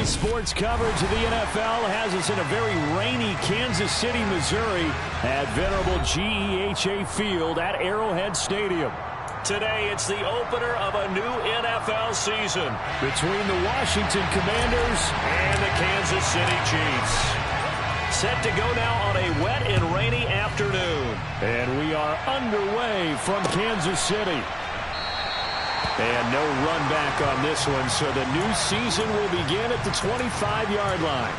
Today's sports coverage of the NFL has us in a very rainy Kansas City, Missouri at venerable GEHA Field at Arrowhead Stadium. Today, it's the opener of a new NFL season between the Washington Commanders and the Kansas City Chiefs. Set to go now on a wet and rainy afternoon. And we are underway from Kansas City. And no run back on this one, so the new season will begin at the 25-yard line.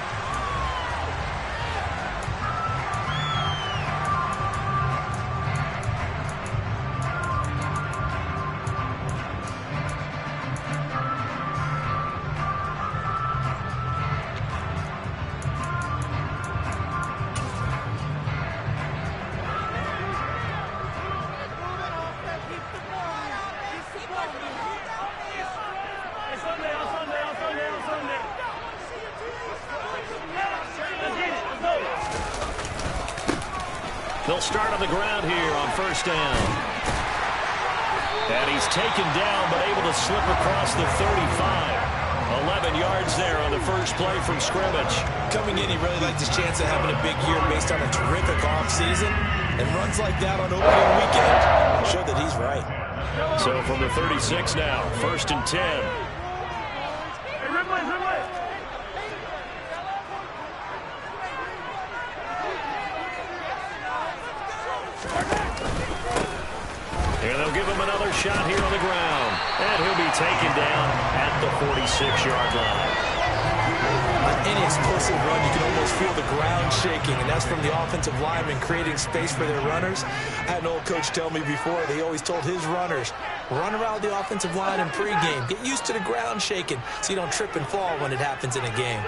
They'll start on the ground here on first down. And he's taken down, but able to slip across the 35. 11 yards there on the first play from scrimmage. Coming in, he really liked his chance of having a big year based on a terrific offseason. And runs like that on opening weekend showed that he's right. So from the 36 now, first and 10. And they'll give him another shot here on the ground. And he'll be taken down at the 46-yard line. On any explosive run, you can almost feel the ground shaking, and that's from the offensive linemen creating space for their runners. I had an old coach tell me before, they always told his runners, run around the offensive line in pregame. Get used to the ground shaking so you don't trip and fall when it happens in a game.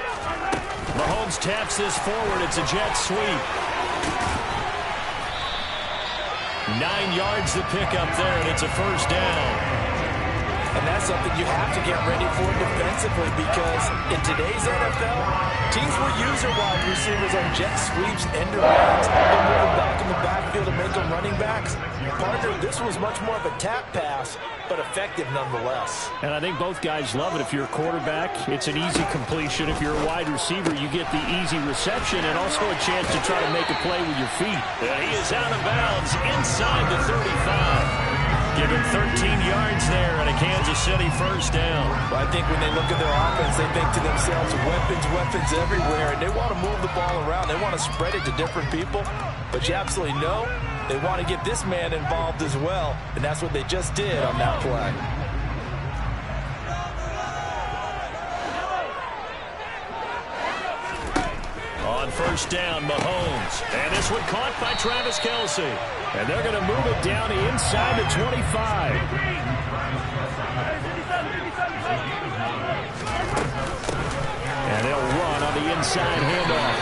Mahomes taps this forward. It's a jet sweep. 9 yards to pick up there, and it's a first down. And that's something you have to get ready for defensively, because in today's NFL, teams will use their wide receivers on jet sweeps, end arounds. They'll move them back in the backfield and make them running backs. Partner, this was much more of a tap pass, but effective nonetheless. And I think both guys love it. If you're a quarterback, it's an easy completion. If you're a wide receiver, you get the easy reception and also a chance to try to make a play with your feet. And he is out of bounds inside the 35. Give him 13 yards there and a Kansas City first down. Well, I think when they look at their offense, they think to themselves, weapons everywhere, and they want to move the ball around. They want to spread it to different people. But you absolutely know they want to get this man involved as well, and that's what they just did on that play. On first down, Mahomes. And this one caught by Travis Kelce. And they're going to move it down inside the 25. And they'll run on the inside handoff.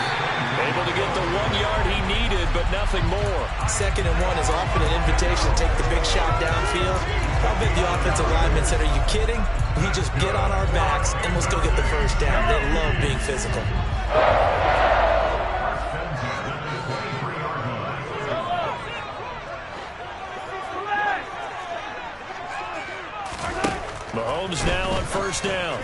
Able to get the 1 yard he needed, but nothing more. 2nd and 1 is often an invitation to take the big shot downfield. I bet the offensive lineman said, are you kidding? We just get on our backs and we'll still get the first down. They love being physical. Mahomes now on first down.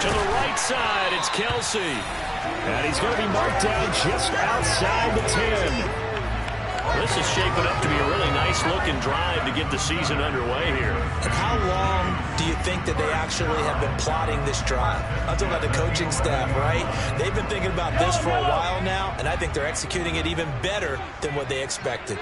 To the right side, it's Kelce. And he's going to be marked down just outside the 10. This is shaping up to be a really nice-looking drive to get the season underway here. And how long do you think that they actually have been plotting this drive? I'm talking about the coaching staff, right? They've been thinking about this for a while now, and I think they're executing it even better than what they expected.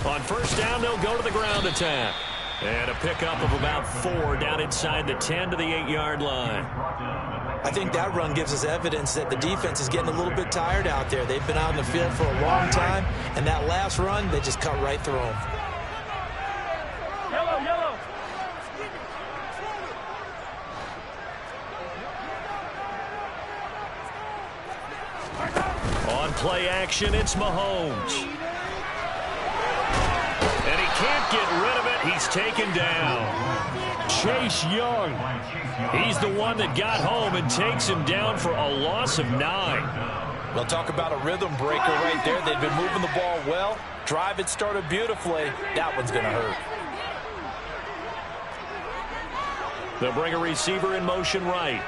On first down, they'll go to the ground attack. And a pickup of about 4 down inside the 10 to the 8-yard line. I think that run gives us evidence that the defense is getting a little bit tired out there. They've been out in the field for a long time, and that last run, they just cut right through them. Yellow. On play action, it's Mahomes. And he can't get rid of it. He's taken down. Chase Young. He's the one that got home and takes him down for a loss of 9. We'll talk about a rhythm breaker right there. They've been moving the ball well. Drive it started beautifully. That one's going to hurt. They'll bring a receiver in motion right.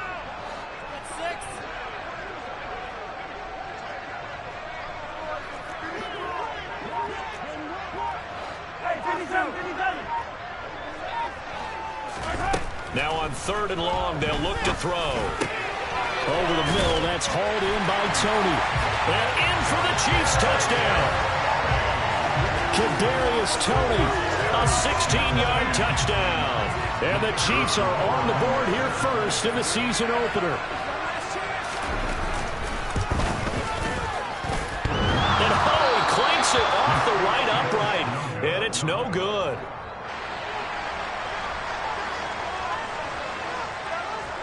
Now on 3rd and long, they'll look to throw. Over the middle, that's hauled in by Tony. And in for the Chiefs touchdown. Kadarius Toney, a 16-yard touchdown. And the Chiefs are on the board here first in the season opener. And he clanks it off the right upright. And it's no good.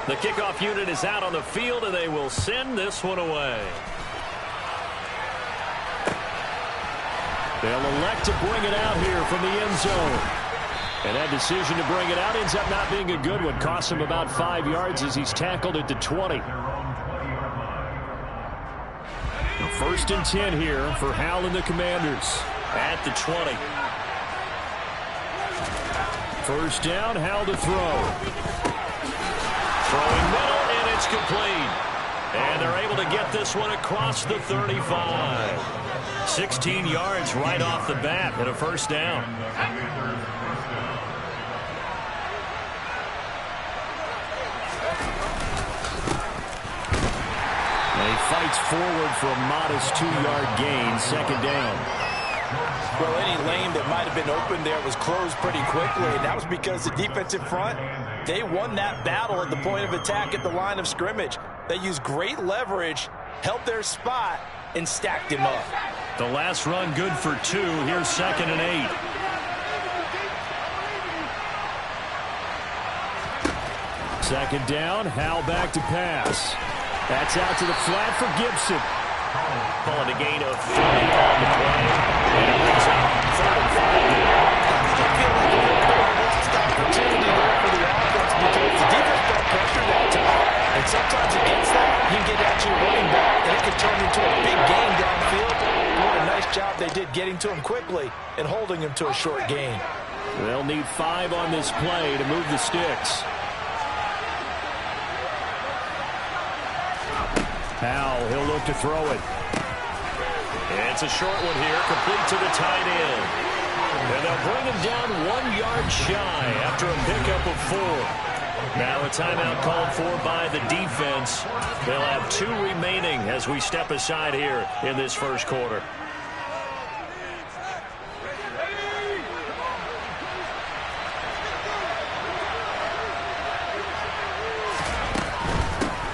The kickoff unit is out on the field, and they will send this one away. They'll elect to bring it out here from the end zone. And that decision to bring it out ends up not being a good one. Costs him about 5 yards as he's tackled at the 20. 1st and 10 here for Howell and the Commanders at the 20. 1st down, Howell to throw. Throwing middle, and it's complete. And they're able to get this one across the 35. 16 yards right off the bat and a 1st down. And he fights forward for a modest 2-yard gain, 2nd down. Well, any lane that might have been open there was closed pretty quickly, and that was because the defensive front, they won that battle at the point of attack at the line of scrimmage. They used great leverage, held their spot, and stacked him up. The last run good for 2. Here's 2nd and 8. Second down, Howell back to pass. That's out to the flat for Gibson. Calling a gain of 3 on the play. And it brings up 3rd and 5. I feel like a little bit of a missed opportunity there for the offense because the defense got pressure that time. And sometimes against that, you can get out to your running back, and it can turn into a big gain downfield. What a nice job they did getting to him quickly and holding him to a short gain. They'll need 5 on this play to move the sticks. Howell, he'll look to throw it. It's a short one here, complete to the tight end. And they'll bring him down 1 yard shy after a pickup of 4. Now a timeout called for by the defense. They'll have 2 remaining as we step aside here in this 1st quarter.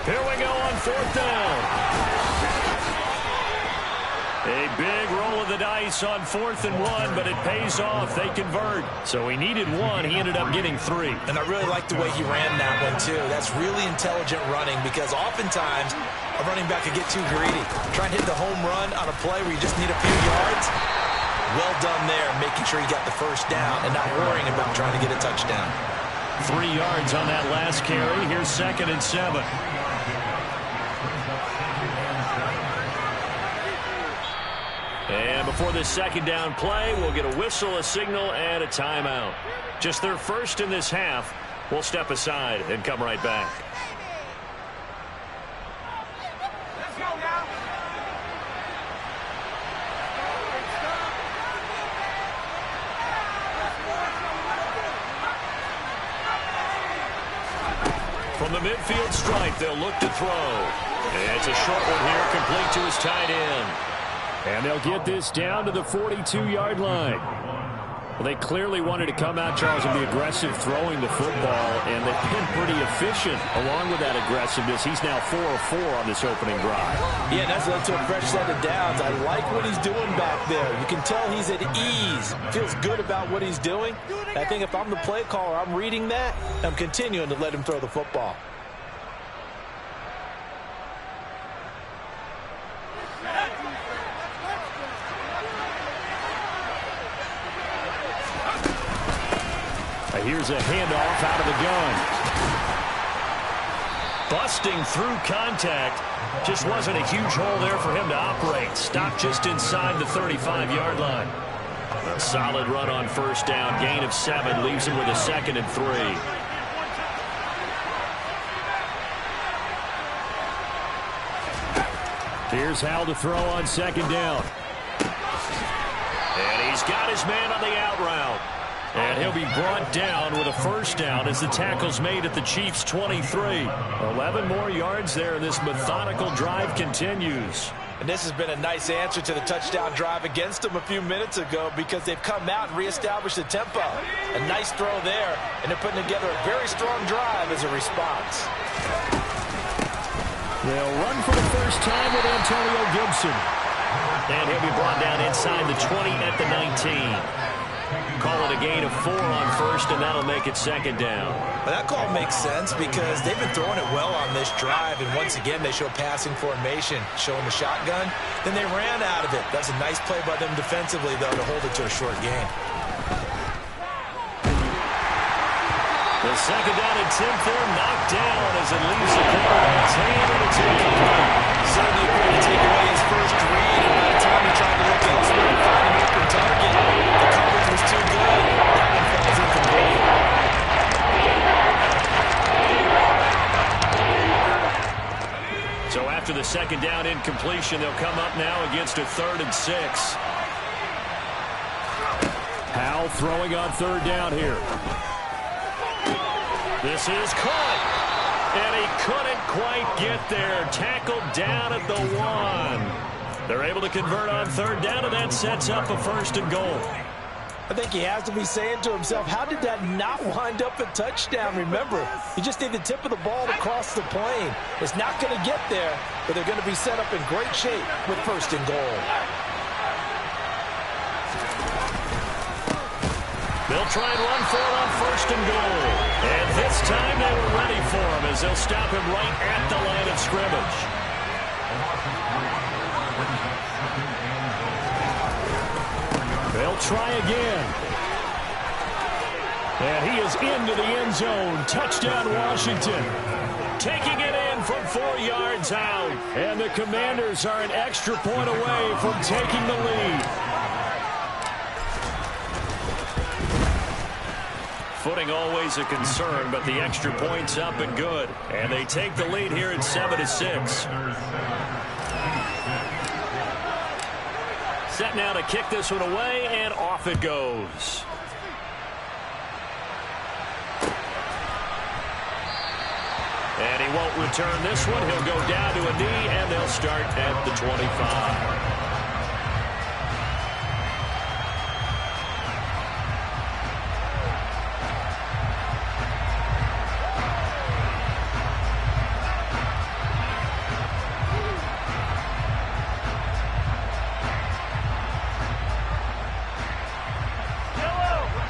Here we go on 4th down. A big roll of the dice on 4th and 1, but it pays off. They convert. So he needed 1. He ended up getting 3. And I really like the way he ran that one, too. That's really intelligent running because oftentimes a running back could get too greedy. Try and hit the home run on a play where you just need a few yards. Well done there, making sure he got the 1st down and not worrying about trying to get a touchdown. 3 yards on that last carry. Here's 2nd and 7. And before this 2nd down play, we'll get a whistle, a signal, and a timeout. Just their 1st in this half. We'll step aside and come right back. Let's go now. From the midfield stripe, they'll look to throw. And it's a short one here, complete to his tight end. And they'll get this down to the 42-yard line. Well, they clearly wanted to come out, Charles, and be aggressive throwing the football, and they've been pretty efficient along with that aggressiveness. He's now 4 of 4 on this opening drive. Yeah, that's led to a fresh set of downs. I like what he's doing back there. You can tell he's at ease, feels good about what he's doing. I think if I'm the play caller, I'm reading that, I'm continuing to let him throw the football. Here's a handoff out of the gun. busting through contact. Just wasn't a huge hole there for him to operate. Stopped just inside the 35-yard line. A solid run on first down. Gain of 7 leaves him with a 2nd and 3. Here's Howell to throw on 2nd down. And he's got his man on the out route. And he'll be brought down with a first down as the tackle's made at the Chiefs' 23. 11 more yards there, and this methodical drive continues. And this has been a nice answer to the touchdown drive against them a few minutes ago because they've come out and reestablished the tempo. A nice throw there, and they're putting together a very strong drive as a response. They'll run for the first time with Antonio Gibson. And he'll be brought down inside the 20 at the 19. Call it a gain of 4 on first, and that'll make it 2nd down. Well, that call makes sense because they've been throwing it well on this drive, and once again they show passing formation, showing the shotgun. Then they ran out of it. That's a nice play by them defensively, though, to hold it to a short gain. The 2nd down attempt there knocked down as it leaves the quarterback's hand, and it's incomplete. Certainly appeared to take away his first read, and by the time he tried to look elsewhere and find an open target, the coverage was too good. That one falls incomplete. So after the 2nd down incompletion, they'll come up now against a 3rd and 6. Howell throwing on 3rd down here. This is caught, and he couldn't quite get there. Tackled down at the 1. They're able to convert on 3rd down, and that sets up a 1st and goal. I think he has to be saying to himself, how did that not wind up a touchdown? Remember, you just need the tip of the ball to cross the plane. It's not going to get there, but they're going to be set up in great shape with 1st and goal. They'll try and run for it on 1st and goal. And this time they were ready for him as they'll stop him right at the line of scrimmage. They'll try again. And he is into the end zone. Touchdown, Washington. Taking it in from 4 yards out. And the Commanders are an extra point away from taking the lead. Footing always a concern, but the extra point's up and good. And they take the lead here at 7-6. Set now to kick this one away, and off it goes. And he won't return this one. He'll go down to a knee, and they'll start at the 25.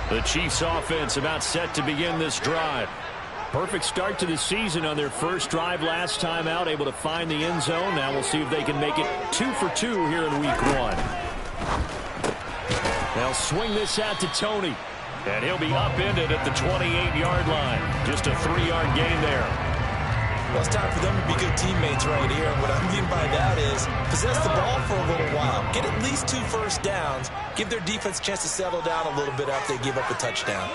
The Chiefs offense about set to begin this drive. Perfect start to the season on their first drive last time out, able to find the end zone. Now we'll see if they can make it 2 for 2 here in week 1. They'll swing this out to Tony, and he'll be upended at the 28-yard line. Just a 3-yard gain there. Well, it's time for them to be good teammates right here. And what I mean by that is possess the ball for a little while. Get at least 2 first downs. Give their defense a chance to settle down a little bit after they give up a touchdown.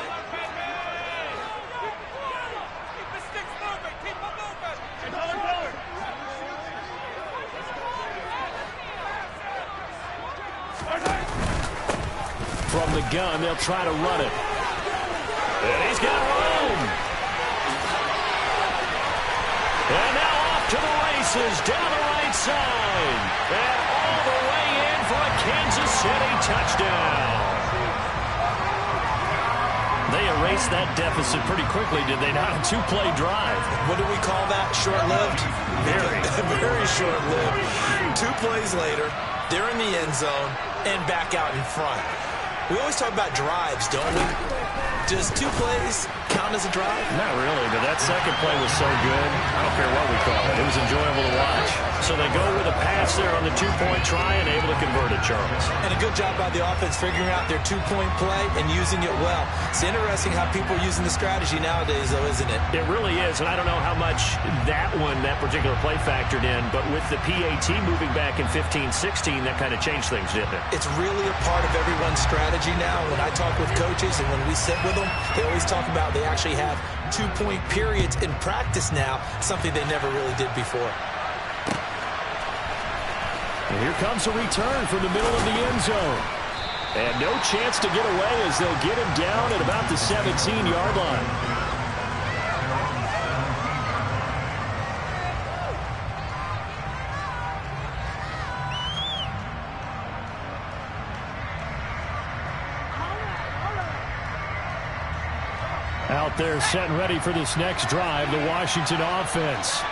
From the gun, they'll try to run it. And he's got room. And now off to the races down the right side. And all the way in for a Kansas City touchdown. They erased that deficit pretty quickly, did they not? A 2-play drive. What do we call that? Short-lived? Very. Very short-lived. 2 plays later, they're in the end zone and back out in front. We always talk about drives, don't we? Does 2 plays count as a drive? Not really, but that second play was so good. I don't care what we call it. It was enjoyable to watch. So they go with a pass there on the two-point try and able to convert it, Charles. And a good job by the offense figuring out their two-point play and using it well. It's interesting how people are using the strategy nowadays, though, isn't it? It really is, and I don't know how much that particular play factored in, but with the PAT moving back in 15-16, that kind of changed things, didn't it? It's really a part of everyone's strategy now. When I talk with coaches and when we sit with them, they always talk about they actually have two-point periods in practice now, something they never really did before. And here comes a return from the middle of the end zone. And no chance to get away as they'll get him down at about the 17-yard line. Out there set and ready for this next drive, the Washington offense.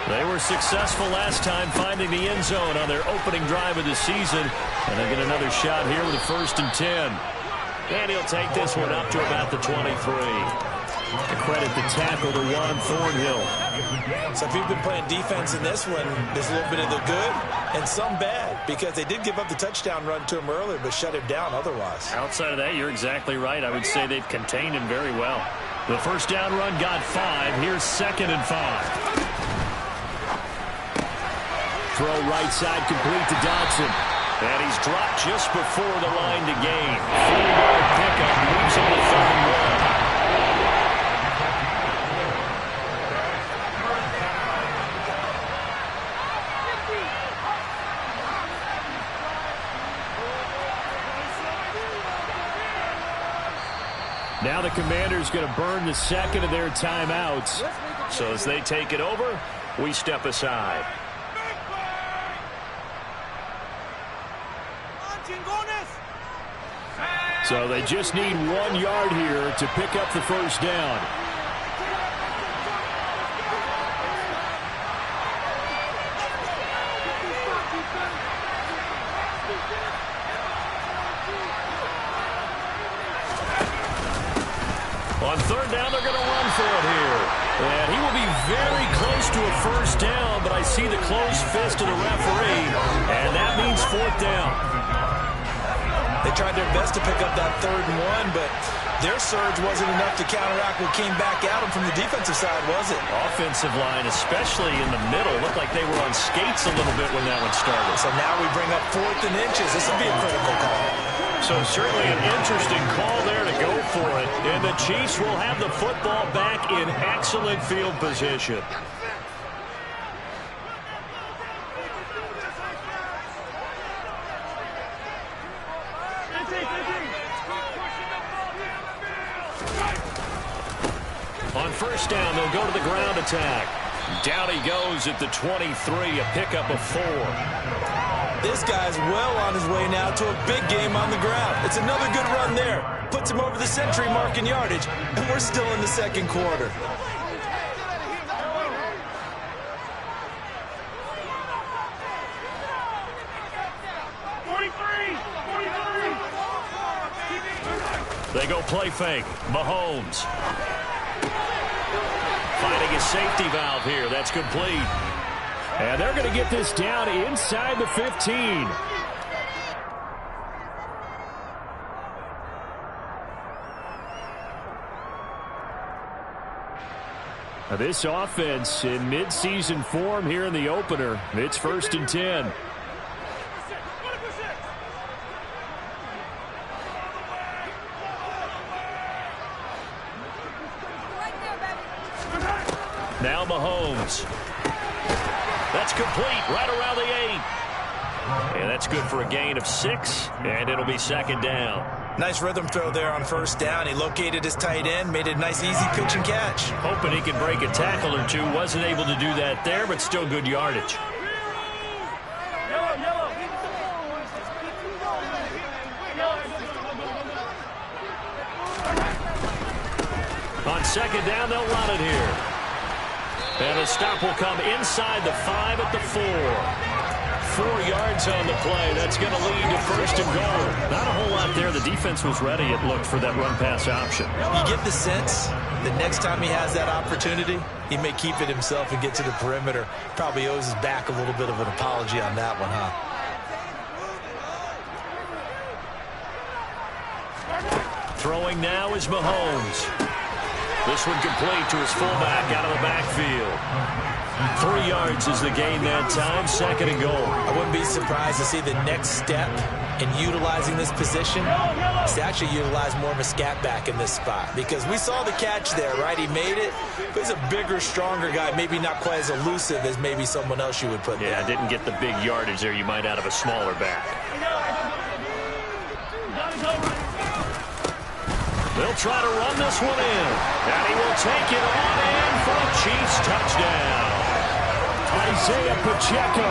They were successful last time finding the end zone on their opening drive of the season. And they get another shot here with a 1st and 10. And he'll take this one up to about the 23. To credit the tackle to Juan Thornhill. So if you've been playing defense in this one, there's a little bit of the good and some bad, because they did give up the touchdown run to him earlier but shut him down otherwise. Outside of that, you're exactly right. I would say they've contained him very well. The first down run got 5. Here's 2nd and 5. Throw right side complete to Dotson. And he's dropped just before the line to gain. 4-yard pickup moves on the 3rd and 1. Now the Commanders going to burn the second of their timeouts. So as they take it over, we step aside. So they just need 1 yard here to pick up the first down. On 3rd down, they're going to run for it here. And he will be very close to a first down, but I see the closed fist of the referee, and that means 4th down. They tried their best to pick up that 3rd and 1, but their surge wasn't enough to counteract what came back at them from the defensive side, was it? Offensive line, especially in the middle, looked like they were on skates a little bit when that one started. So now we bring up 4th and inches. This will be a critical call. So certainly an interesting call there to go for it. And the Chiefs will have the football back in excellent field position. On 1st down, they'll go to the ground attack. Down he goes at the 23, a pickup of 4. This guy's well on his way now to a big game on the ground. It's another good run there. Puts him over the century mark in yardage, and we're still in the 2nd quarter. They go play fake. Mahomes. Finding a safety valve here. That's complete. And they're going to get this down inside the 15. Now this offense in midseason form here in the opener. It's 1st and 10. Now Mahomes. That's complete right around the 8. And that's good for a gain of 6, and it'll be 2nd down. Nice rhythm throw there on 1st down. He located his tight end, made it a nice easy pitch and catch. Hoping he could break a tackle or two. Wasn't able to do that there, but still good yardage. On 2nd down, they'll run it here. And the stop will come inside the 5 at the 4. 4 yards on the play. That's going to lead to first and goal. Not a whole lot there. The defense was ready, it looked, for that run-pass option. You get the sense that next time he has that opportunity, he may keep it himself and get to the perimeter. Probably owes his back a little bit of an apology on that one, huh? Throwing now is Mahomes. This one complete to his fullback out of the backfield. 3 yards is the gain that time, second and goal. I wouldn't be surprised to see the next step in utilizing this position is to actually utilize more of a scat back in this spot, because we saw the catch there, right? He made it, but he's a bigger, stronger guy, maybe not quite as elusive as maybe someone else you would put there. Yeah, didn't get the big yardage there you might out of a smaller back. They'll try to run this one in, and he will take it on in for a Chiefs touchdown. Isaiah Pacheco,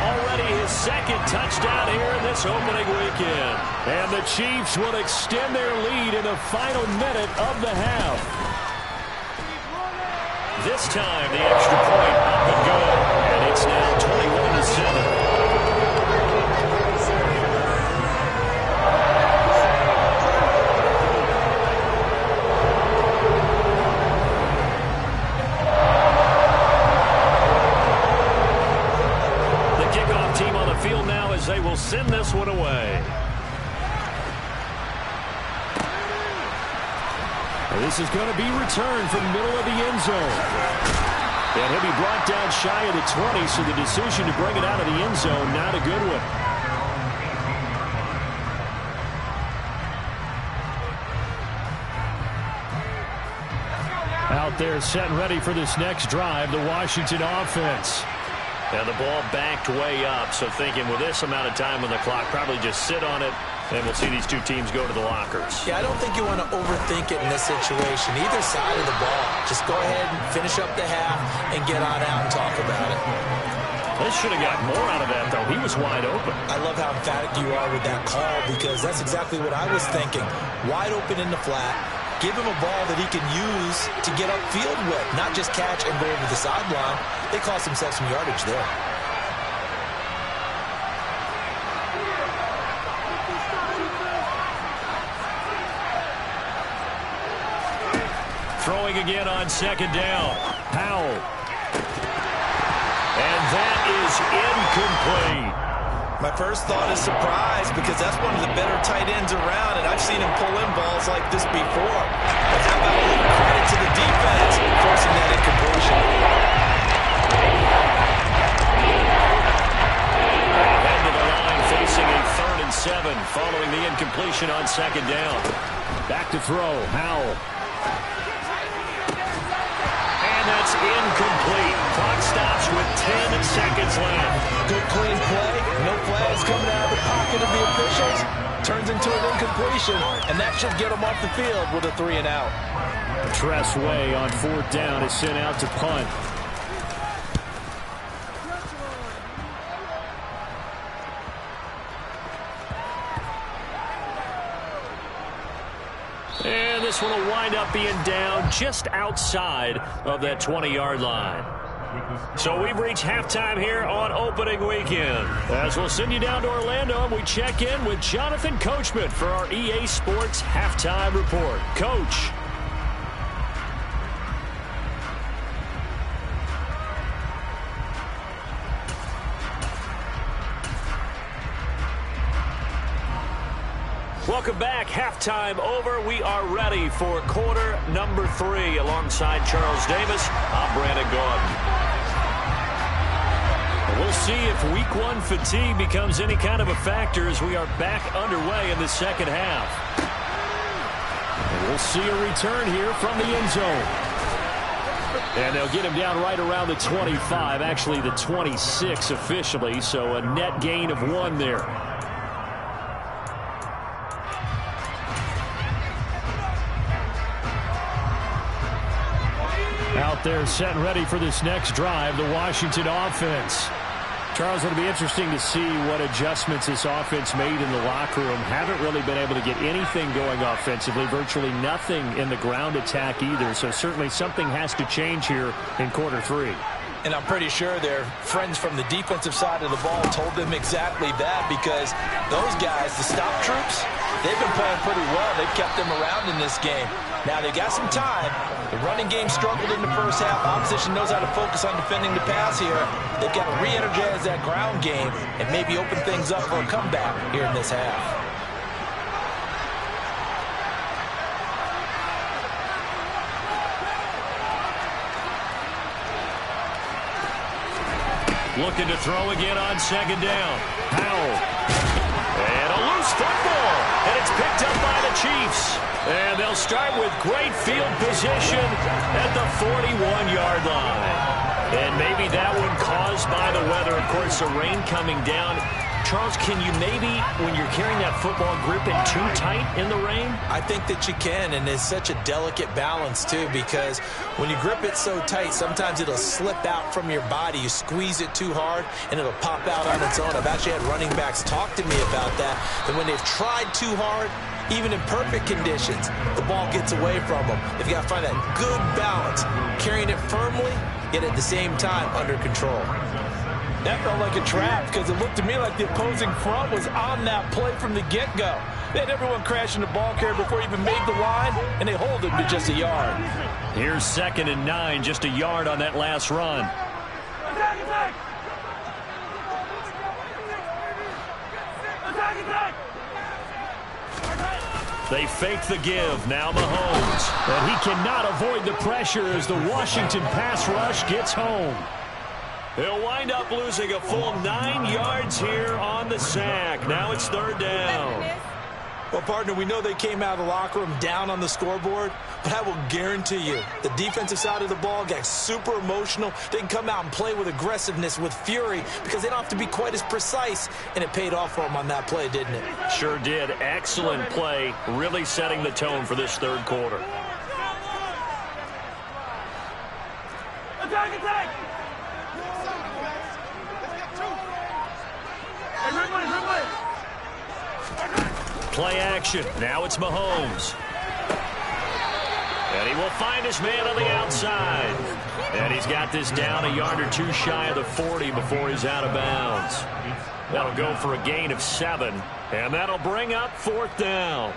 already his second touchdown here in this opening weekend. And the Chiefs will extend their lead in the final minute of the half. This time, the extra point up and good, and it's now 21-7. They will send this one away. This is going to be returned from the middle of the end zone. And he'll be brought down shy of the 20, so the decision to bring it out of the end zone, not a good one. Out there set and ready for this next drive, the Washington offense. And the ball backed way up, so thinking with this amount of time on the clock, probably just sit on it, and we'll see these two teams go to the lockers. Yeah, I don't think you want to overthink it in this situation. Either side of the ball. Just go ahead and finish up the half and get on out and talk about it. They should have got more out of that, though. He was wide open. I love how emphatic you are with that call, because that's exactly what I was thinking. Wide open in the flat. Give him a ball that he can use to get upfield with, not just catch and go over the sideline. They cost themselves some yardage there. Throwing again on second down. Powell. And that is incomplete. My first thought is surprise, because that's one of the better tight ends around, and I've seen him pull in balls like this before. But how about a little credit to the defense forcing that incompletion? Head to the line, facing a 3rd and 7 following the incompletion on second down. Back to throw, Howell. And that's incomplete. Clock stops with 10 seconds left. Good clean play. No flags coming out of the pocket of the officials. Turns into an incompletion, and that should get them off the field with a 3 and out. Tressway on 4th down is sent out to punt. And this one will wind up being down just outside of that 20-yard line. So we've reached halftime here on opening weekend. As we'll send you down to Orlando, and we check in with Jonathan Coachman for our EA Sports Halftime Report. Coach. Welcome back. Halftime over. We are ready for quarter number 3. Alongside Charles Davis, I'm Brandon Gordon. We'll see if week 1 fatigue becomes any kind of a factor as we are back underway in the second half. And we'll see a return here from the end zone. And they'll get him down right around the 25, actually the 26 officially, so a net gain of 1 there. Out there set and ready for this next drive, the Washington offense. Charles, it'll be interesting to see what adjustments this offense made in the locker room. Haven't really been able to get anything going offensively, virtually nothing in the ground attack either. So certainly something has to change here in quarter 3. And I'm pretty sure their friends from the defensive side of the ball told them exactly that, because those guys, the stop troops, they've been playing pretty well. They've kept them around in this game. Now they've got some time. The running game struggled in the first half. Opposition knows how to focus on defending the pass here. They've got to re-energize that ground game and maybe open things up for a comeback here in this half. Looking to throw again on second down. Powell. And a loose football. And it's picked up by the Chiefs. And they'll start with great field position at the 41-yard line. And maybe that one caused by the weather. Of course, the rain coming down. Charles, can you maybe, when you're carrying that football, grip it too tight in the rain? I think that you can, and it's such a delicate balance, too, because when you grip it so tight, sometimes it'll slip out from your body. You squeeze it too hard, and it'll pop out on its own. I've actually had running backs talk to me about that when they've tried too hard, even in perfect conditions, the ball gets away from them. They've got to find that good balance, carrying it firmly, yet at the same time under control. That felt like a trap, because it looked to me like the opposing front was on that play from the get-go. They had everyone crashing the ball carrier before he even made the line, and they hold him to just a yard. Here's 2nd and 9, just a yard on that last run. Attack, attack! Attack, attack! They fake the give. Now Mahomes. And he cannot avoid the pressure as the Washington pass rush gets home. He'll wind up losing a full 9 yards here on the sack. Now it's 3rd down. Well, partner, we know they came out of the locker room down on the scoreboard, but I will guarantee you the defensive side of the ball got super emotional. They can come out and play with aggressiveness, with fury, because they don't have to be quite as precise, and it paid off for them on that play, didn't it? Sure did. Excellent play, really setting the tone for this 3rd quarter. Attack, attack! Play action. Now it's Mahomes. And he will find his man on the outside. And he's got this down a yard or two shy of the 40 before he's out of bounds. That'll go for a gain of 7. And that'll bring up 4th down.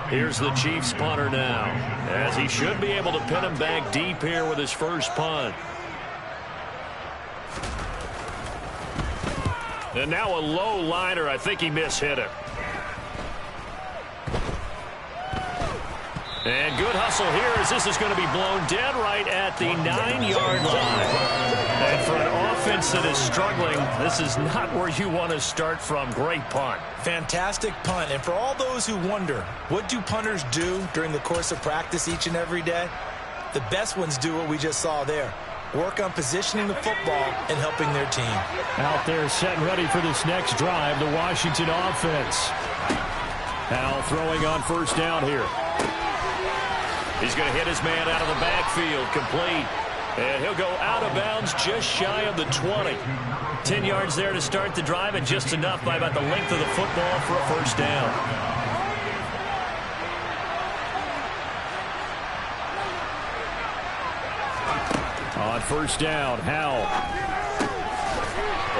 Here's the Chiefs punter now, as he should be able to pin him back deep here with his first punt. And now a low liner. I think he mishit it. And good hustle here as this is going to be blown dead right at the 9-yard line. And for an offense that is struggling, this is not where you want to start from. Great punt. Fantastic punt. And for all those who wonder, what do punters do during the course of practice each and every day? The best ones do what we just saw there. Work on positioning the football and helping their team. Out there set and ready for this next drive, the Washington offense. Now throwing on 1st down here. He's going to hit his man out of the backfield, complete. And he'll go out of bounds just shy of the 20. 10 yards there to start the drive, and just enough by about the length of the football for a 1st down. On 1st down, Howell.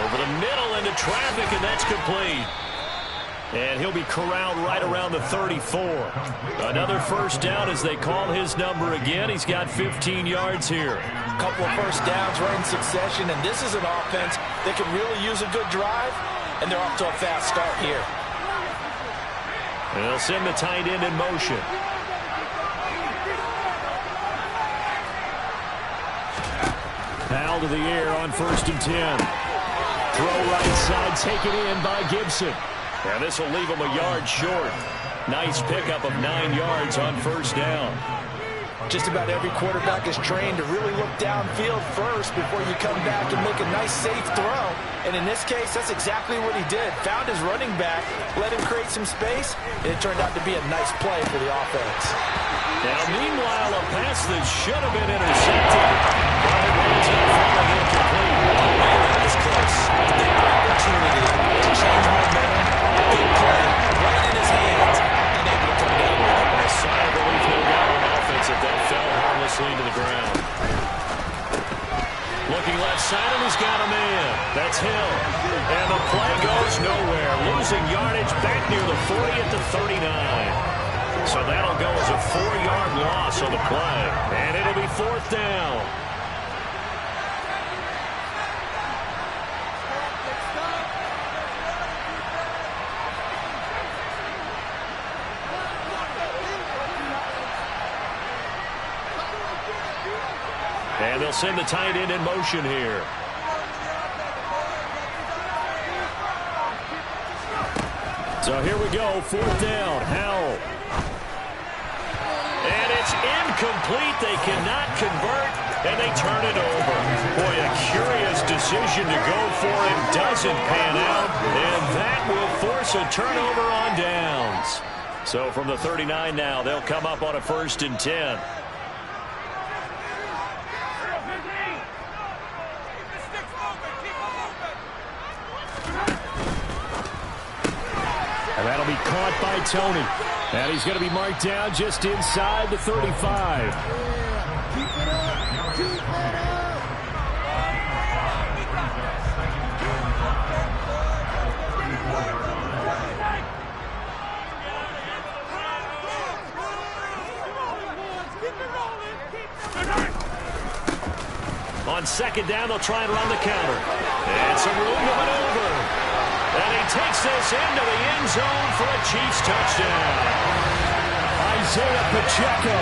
Over the middle into traffic, and that's complete. And he'll be corralled right around the 34. Another 1st down as they call his number again. He's got 15 yards here. A couple of 1st downs right in succession, and this is an offense that can really use a good drive, and they're off to a fast start here. And they'll send the tight end in motion. Powell to the air on 1st and 10. Throw right side, taken in by Gibson. And this will leave him a yard short. Nice pickup of 9 yards on 1st down. Just about every quarterback is trained to really look downfield first before you come back and make a nice, safe throw. And in this case, that's exactly what he did. Found his running back, let him create some space, and it turned out to be a nice play for the offense. Now, meanwhile, a pass that should have been intercepted. But it ends up falling incomplete. That was close. Big opportunity to change momentum. Big play right in his hands. yardage back near the 40 at the 39. So that'll go as a 4-yard loss on the play. And it'll be 4th down. And they'll send the tight end in motion here. So here we go, 4th down. Howell. And it's incomplete. They cannot convert, and they turn it over. Boy, a curious decision to go for it. Doesn't pan out, and that will force a turnover on downs. So from the 39 now, they'll come up on a 1st and 10. And that'll be caught by Tony. And he's going to be marked down just inside the 35. Keep it up. Keep it up. On 2nd down, they'll try and run the counter. And some room to maneuver. And he takes this into the end zone for a Chiefs touchdown. Isaiah Pacheco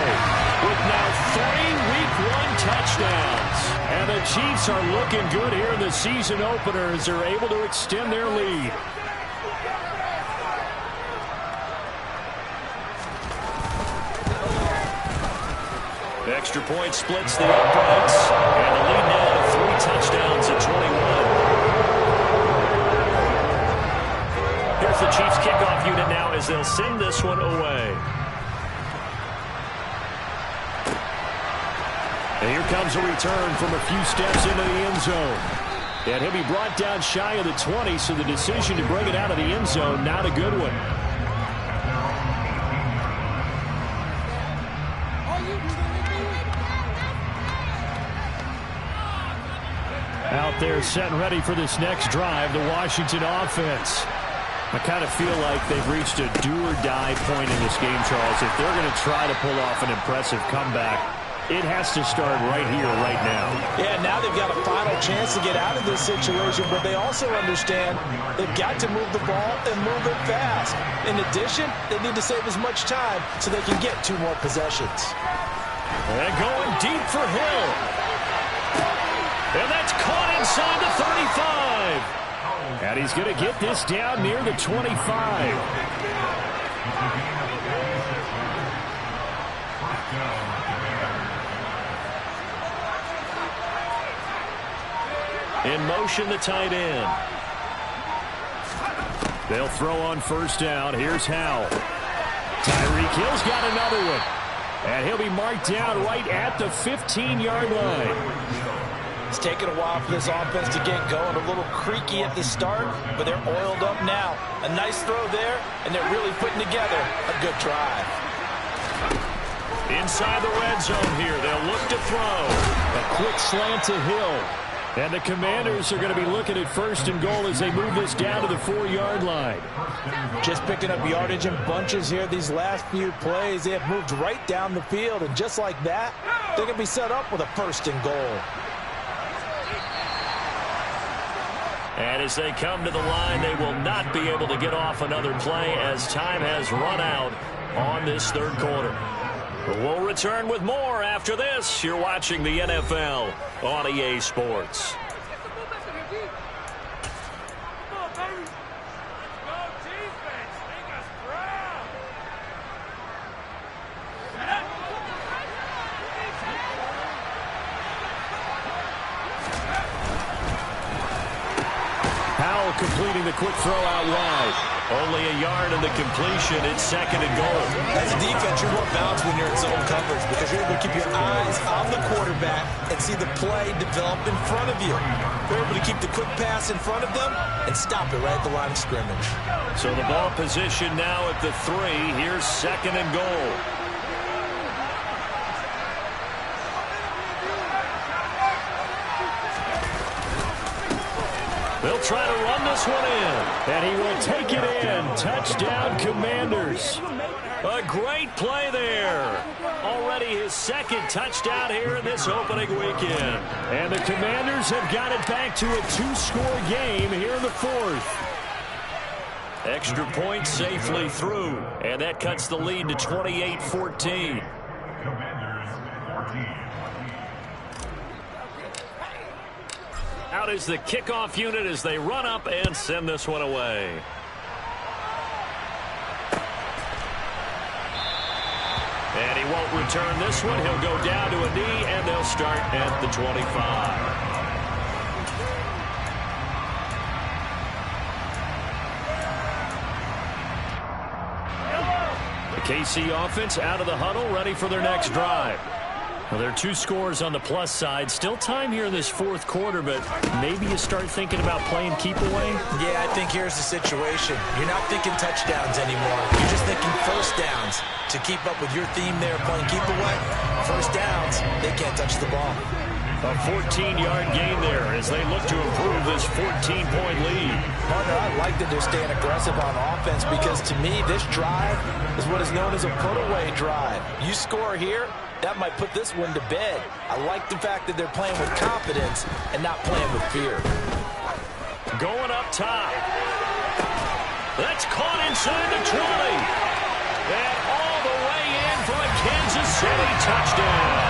with now 3 Week 1 touchdowns. And the Chiefs are looking good here in the season opener as they're able to extend their lead. Extra point splits the uprights. And the lead now to 3 touchdowns at 21. Here's the Chiefs kickoff unit now as they'll send this one away. And here comes a return from a few steps into the end zone. And he'll be brought down shy of the 20, so the decision to bring it out of the end zone, not a good one. Out there set and ready for this next drive, the Washington offense. I kind of feel like they've reached a do-or-die point in this game, Charles. If they're going to try to pull off an impressive comeback, it has to start right here, right now. Yeah, now they've got a final chance to get out of this situation, but they also understand they've got to move the ball and move it fast. In addition, they need to save as much time so they can get 2 more possessions. And going deep for Hill. And that's caught inside the 35. And he's going to get this down near the 25. In motion, the tight end. They'll throw on 1st down. Here's Howell. Tyreek Hill's got another one. And he'll be marked down right at the 15-yard line. It's taken a while for this offense to get going. A little creaky at the start, but they're oiled up now. A nice throw there, and they're really putting together a good drive. Inside the red zone here, they'll look to throw. A quick slant to Hill. And the Commanders are going to be looking at 1st and goal as they move this down to the 4-yard line. Just picking up yardage in bunches here these last few plays. They have moved right down the field, and just like that, they're going to be set up with a 1st and goal. And as they come to the line, they will not be able to get off another play as time has run out on this 3rd quarter. We'll return with more after this. You're watching the NFL on EA Sports. Completing the quick throw out wide. Only a yard in the completion. It's 2nd and goal. As a defense, you're more balanced when you're in zone coverage because you're able to keep your eyes on the quarterback and see the play develop in front of you. You're able to keep the quick pass in front of them and stop it right at the line of scrimmage. So the ball position now at the 3. Here's 2nd and goal. They'll try to run this one in. And he will take it in. Touchdown, Commanders. A great play there. Already his second touchdown here in this opening weekend. And the Commanders have got it back to a 2-score game here in the fourth. Extra point safely through. And that cuts the lead to 28-14. Out is the kickoff unit as they run up and send this one away. And he won't return this one. He'll go down to a knee, and they'll start at the 25. The KC offense out of the huddle, ready for their next drive. Well, there are 2 scores on the plus side. Still time here in this fourth quarter, but maybe you start thinking about playing keep away? Yeah, I think here's the situation. You're not thinking touchdowns anymore. You're just thinking first downs. To keep up with your theme there, playing keep away, first downs, they can't touch the ball. A 14-yard gain there as they look to improve this 14-point lead. Partner, I like that they're staying aggressive on offense because to me, this drive is what is known as a put-away drive. You score here, that might put this one to bed. I like the fact that they're playing with confidence and not playing with fear. Going up top. That's caught inside the 20. And all the way in for a Kansas City touchdown.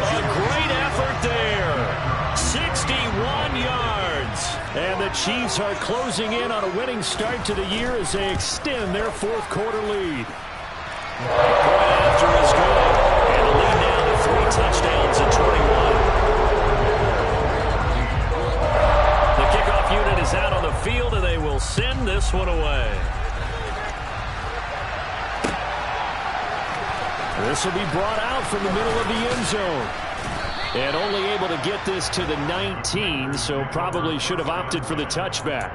A great effort there. 61 yards. And the Chiefs are closing in on a winning start to the year as they extend their fourth quarter lead. Point after is good. And the lead now to 3 touchdowns at 21. The kickoff unit is out on the field, and they will send this one away. This will be brought out from the middle of the end zone. And only able to get this to the 19, so probably should have opted for the touchback.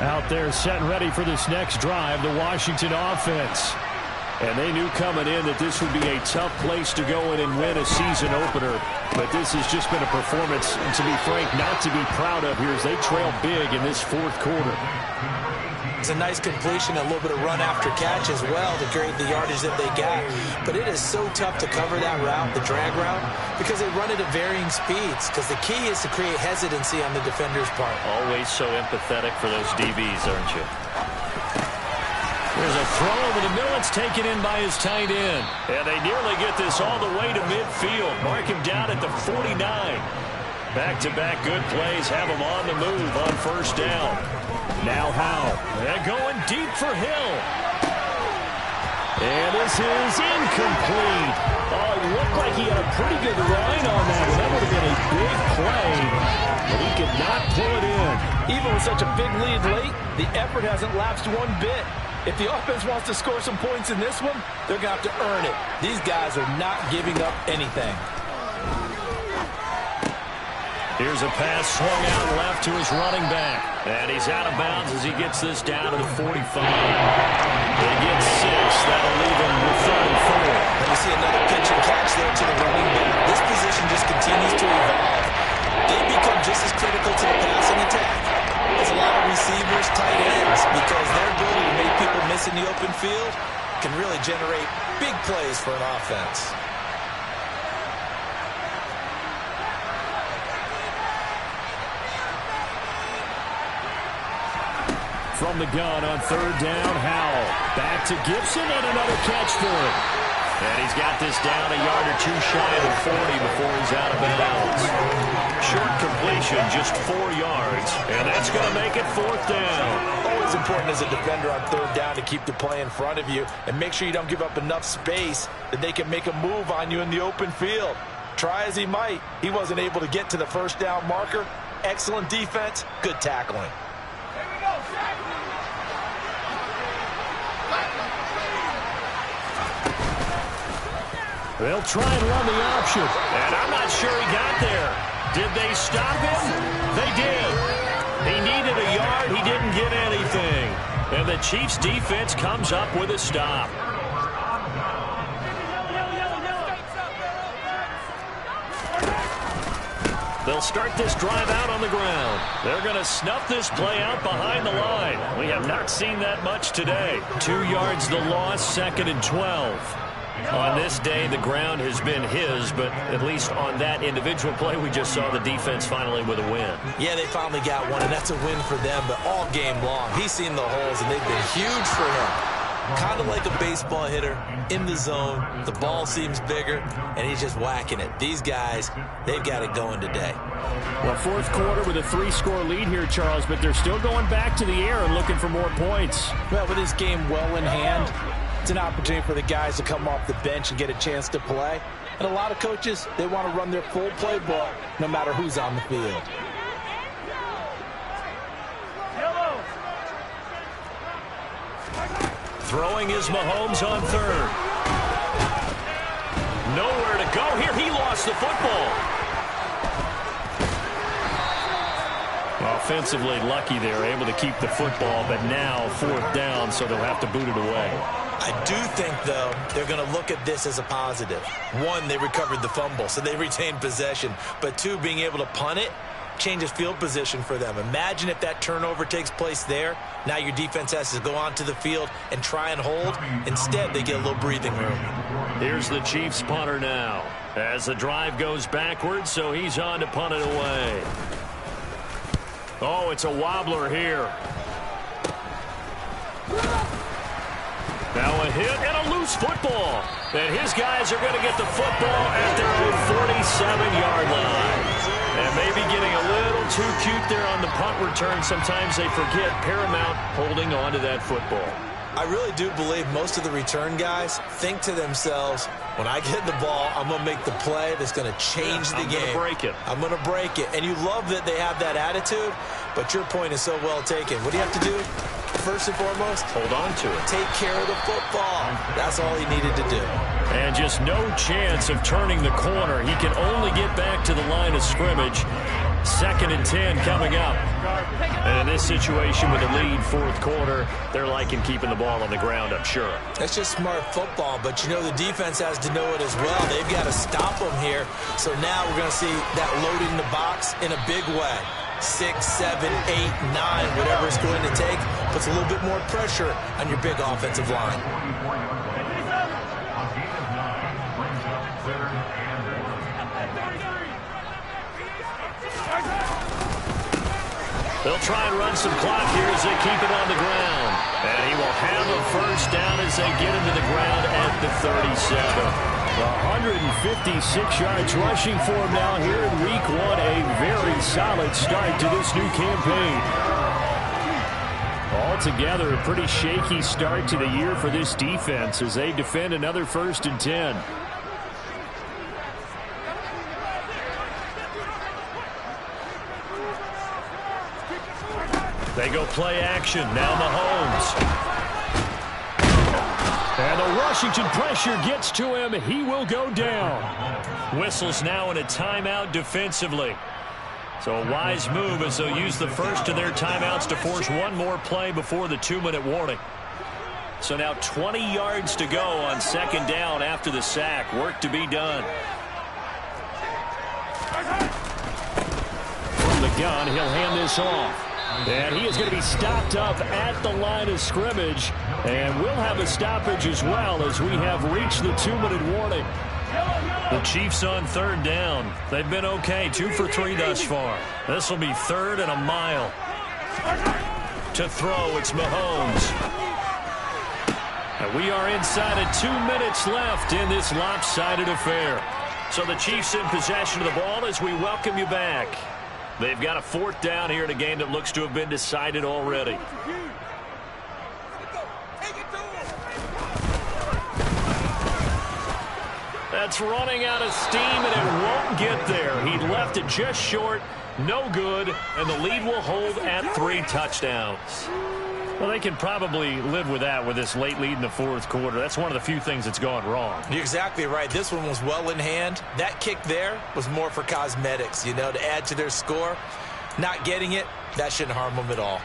Out there set and ready for this next drive, the Washington offense. And they knew coming in that this would be a tough place to go in and win a season opener. But this has just been a performance, to be frank, not to be proud of here as they trail big in this fourth quarter. It's a nice completion, a little bit of run after catch as well to create the yardage that they got. But it is so tough to cover that route, the drag route, because they run it at varying speeds. Because the key is to create hesitancy on the defender's part. Always so empathetic for those DBs, aren't you? There's a throw over the middle. It's taken in by his tight end. And they nearly get this all the way to midfield. Mark him down at the 49. Back-to-back good plays have him on the move on first down. Now Howe. They're going deep for Hill. And this is incomplete. Oh, it looked like he had a pretty good line on that one. That would have been a big play, but he could not pull it in. Even with such a big lead late, the effort hasn't lapsed one bit. If the offense wants to score some points in this one, they're going to have to earn it. These guys are not giving up anything. Here's a pass swung out left to his running back. And he's out of bounds as he gets this down to the 45. They get 6. That'll leave him with 3rd and 4. And you see another pitch and catch there to the running back. This position just continues to evolve. They become just as critical to the passing attack as a lot of receivers, tight ends, because their ability to make people miss in the open field can really generate big plays for an offense. From the gun on 3rd down, Howell. Back to Gibson and another catch for him. And he's got this down a yard or 2 shy of the 40 before he's out of bounds. Short completion, just 4 yards. And that's going to make it 4th down. Always important as a defender on 3rd down to keep the play in front of you and make sure you don't give up enough space that they can make a move on you in the open field. Try as he might, he wasn't able to get to the 1st down marker. Excellent defense, good tackling. They'll try and run the option. And I'm not sure he got there. Did they stop him? They did. He needed a yard. He didn't get anything. And the Chiefs' defense comes up with a stop. They'll start this drive out on the ground. They're going to snuff this play out behind the line. We have not seen that much today. 2 yards the loss, 2nd and 12. On this day, the ground has been his, but at least on that individual play, we just saw the defense finally with a win. Yeah, they finally got one, and that's a win for them, but all game long, he's seen the holes, and they've been huge for him. Kind of like a baseball hitter in the zone. The ball seems bigger, and he's just whacking it. These guys, they've got it going today. Well, 4th quarter with a 3-score lead here, Charles, but they're still going back to the air and looking for more points. Well, with this game well in hand, it's an opportunity for the guys to come off the bench and get a chance to play. And a lot of coaches, they want to run their full playbook no matter who's on the field. Throwing is Mahomes on 3rd. Nowhere to go here. He lost the football. Offensively lucky they're able to keep the football, but now 4th down, so they'll have to boot it away. I do think, though, they're going to look at this as a positive. 1, they recovered the fumble, so they retained possession. But 2, being able to punt it changes field position for them. Imagine if that turnover takes place there. Now your defense has to go onto the field and try and hold. Instead, they get a little breathing room. Here's the Chiefs punter now as the drive goes backwards, so he's on to punt it away. Oh, it's a wobbler here. Now a hit and a loose football. And his guys are going to get the football at their own 47-yard line. And maybe getting a little too cute there on the punt return. Sometimes they forget paramount holding on to that football. I really do believe most of the return guys think to themselves, when I get the ball, I'm going to make the play that's going to change the game. I'm going to break it. I'm going to break it. And you love that they have that attitude, but your point is so well taken. What do you have to do? First and foremost, hold on to it. Take care of the football. That's all he needed to do. And just no chance of turning the corner. He can only get back to the line of scrimmage. 2nd and 10 coming up. And in this situation with a lead 4th quarter, they're liking keeping the ball on the ground, I'm sure. That's just smart football, but you know the defense has to know it as well. They've got to stop them here. So now we're going to see that loading the box in a big way. 6, 7, 8, 9, whatever it's going to take, puts a little bit more pressure on your big offensive line. They'll try and run some clock here as they keep it on the ground. And he will have a 1st down as they get him to the ground at the 37. 156 yards rushing for him now here in week 1. A very solid start to this new campaign. Altogether, a pretty shaky start to the year for this defense as they defend another 1st and 10. They go play action. Now Mahomes. And the Washington pressure gets to him. He will go down. Whistles now in a timeout defensively. So a wise move as they'll use the first of their timeouts to force one more play before the 2-minute warning. So now 20 yards to go on 2nd down after the sack. Work to be done. From the gun, he'll hand this off. And he is going to be stopped up at the line of scrimmage. And we'll have a stoppage as well as we have reached the 2-minute warning. The Chiefs on 3rd down. They've been okay, 2 for 3 thus far. This will be 3rd and a mile. To throw, it's Mahomes. And we are inside of 2 minutes left in this lopsided affair. So the Chiefs in possession of the ball as we welcome you back. They've got a 4th down here in a game that looks to have been decided already. That's running out of steam, and it won't get there. He left it just short, no good, and the lead will hold at 3 touchdowns. Well, they can probably live with that with this late lead in the 4th quarter. That's one of the few things that's gone wrong. You're exactly right. This one was well in hand. That kick there was more for cosmetics, you know, to add to their score. Not getting it, that shouldn't harm them at all.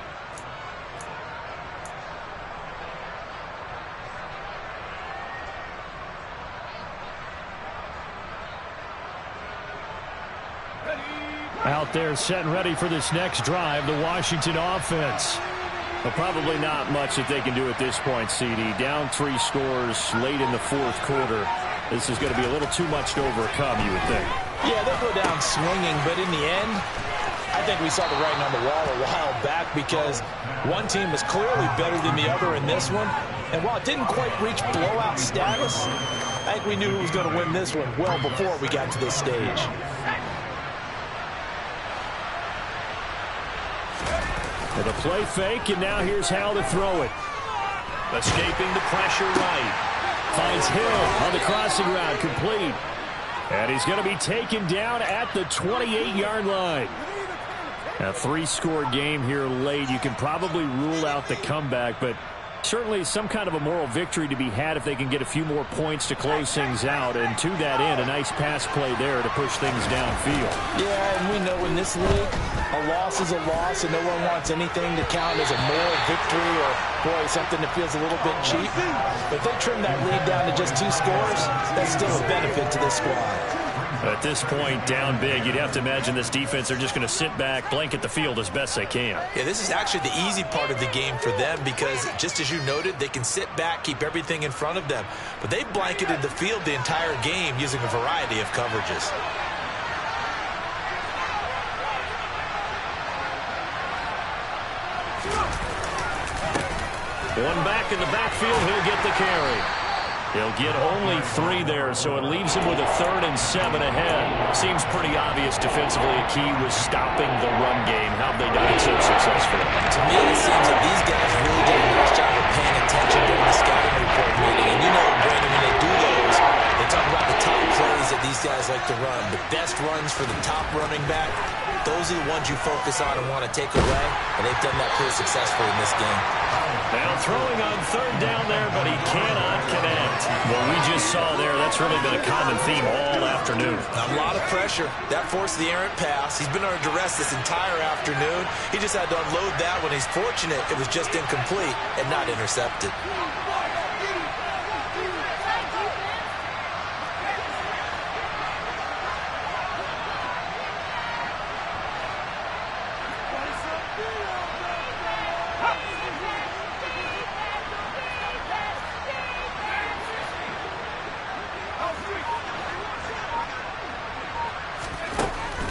Out there setting ready for this next drive, the Washington offense. Well, probably not much that they can do at this point, CD. Down 3 scores late in the fourth quarter. This is going to be a little too much to overcome, you would think. Yeah, they'll go down swinging, but in the end, I think we saw the writing on the wall a while back because one team was clearly better than the other in this one. And while it didn't quite reach blowout status, I think we knew who was going to win this one well before we got to this stage. With a play fake, and now here's Hal to throw it. Escaping the pressure right. Finds Hill on the crossing route, complete. And he's going to be taken down at the 28-yard line. A 3-score game here late. You can probably rule out the comeback, but certainly some kind of a moral victory to be had if they can get a few more points to close things out. And to that end, a nice pass play there to push things downfield. Yeah, and we know in this league, a loss is a loss, and no one wants anything to count as a moral victory or, boy, something that feels a little bit cheap. But if they trim that lead down to just 2 scores, that's still a benefit to this squad. At this point, down big, you'd have to imagine this defense are just going to sit back, blanket the field as best they can. Yeah, this is actually the easy part of the game for them because, just as you noted, they can sit back, keep everything in front of them. But they blanketed the field the entire game using a variety of coverages. One back in the backfield, he'll get the carry. He'll get only 3 there, so it leaves him with a 3rd and 7 ahead. Seems pretty obvious defensively a key was stopping the run game. How have they done it so successfully? To me, it seems that these guys really did a nice job of paying attention during the scouting report meeting. And you know, Brandon, when they do those, they talk about the top plays that these guys like to run. The best runs for the top running back, those are the ones you focus on and want to take away. And they've done that pretty successfully in this game. Now throwing on 3rd down there, but he cannot connect. What we just saw there, that's really been a common theme all afternoon. A lot of pressure. That forced the errant pass. He's been under duress this entire afternoon. He just had to unload that when he's fortunate it was just incomplete and not intercepted.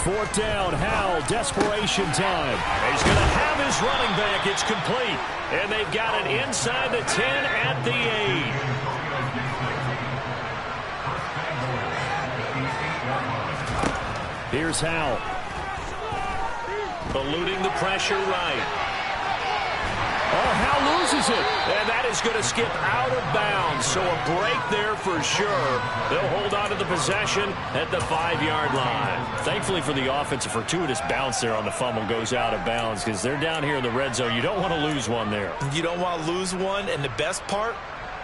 Fourth down, Howell, desperation time. He's going to have his running back. It's complete. And they've got it inside the 10 at the 8. Here's Howell. Eluding the pressure right. Oh, Howell loses it. And that is going to skip out of bounds. So a break there for sure. They'll hold on to the possession at the 5-yard line. Thankfully for the offense, a fortuitous bounce there on the fumble goes out of bounds because they're down here in the red zone. You don't want to lose one there. You don't want to lose one. And the best part,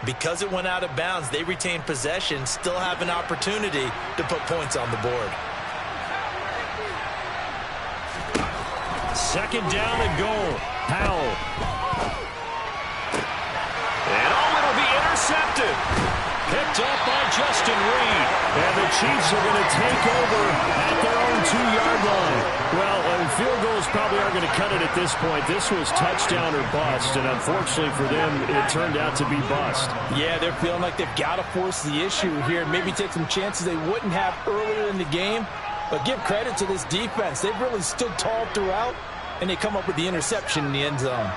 because it went out of bounds, they retain possession, still have an opportunity to put points on the board. 2nd down and goal. Howell. And it'll be intercepted. Picked up by Justin Reed. And the Chiefs are going to take over at their own 2-yard line. Well, field goals probably aren't going to cut it at this point. This was touchdown or bust, and unfortunately for them, it turned out to be bust. Yeah, they're feeling like they've got to force the issue here. Maybe take some chances they wouldn't have earlier in the game. But give credit to this defense. They've really stood tall throughout, and they come up with the interception in the end zone.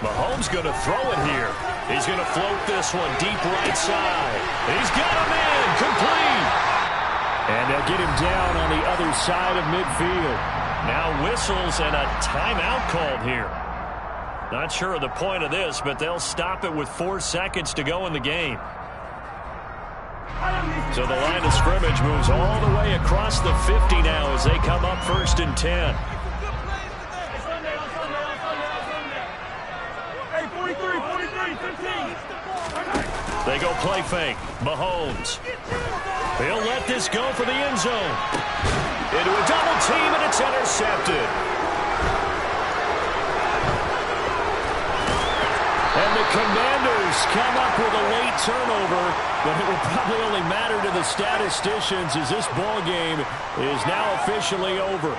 Mahomes going to throw it here. He's going to float this one deep right side. He's got him in, complete. And they'll get him down on the other side of midfield. Now whistles and a timeout called here. Not sure of the point of this, but they'll stop it with 4 seconds to go in the game. So the line of scrimmage moves all the way across the 50 now as they come up 1st and 10. They go play fake. Mahomes. He'll let this go for the end zone. Into a double team, and it's intercepted. And the Commanders come up with a late turnover, but it will probably only matter to the statisticians as this ball game is now officially over.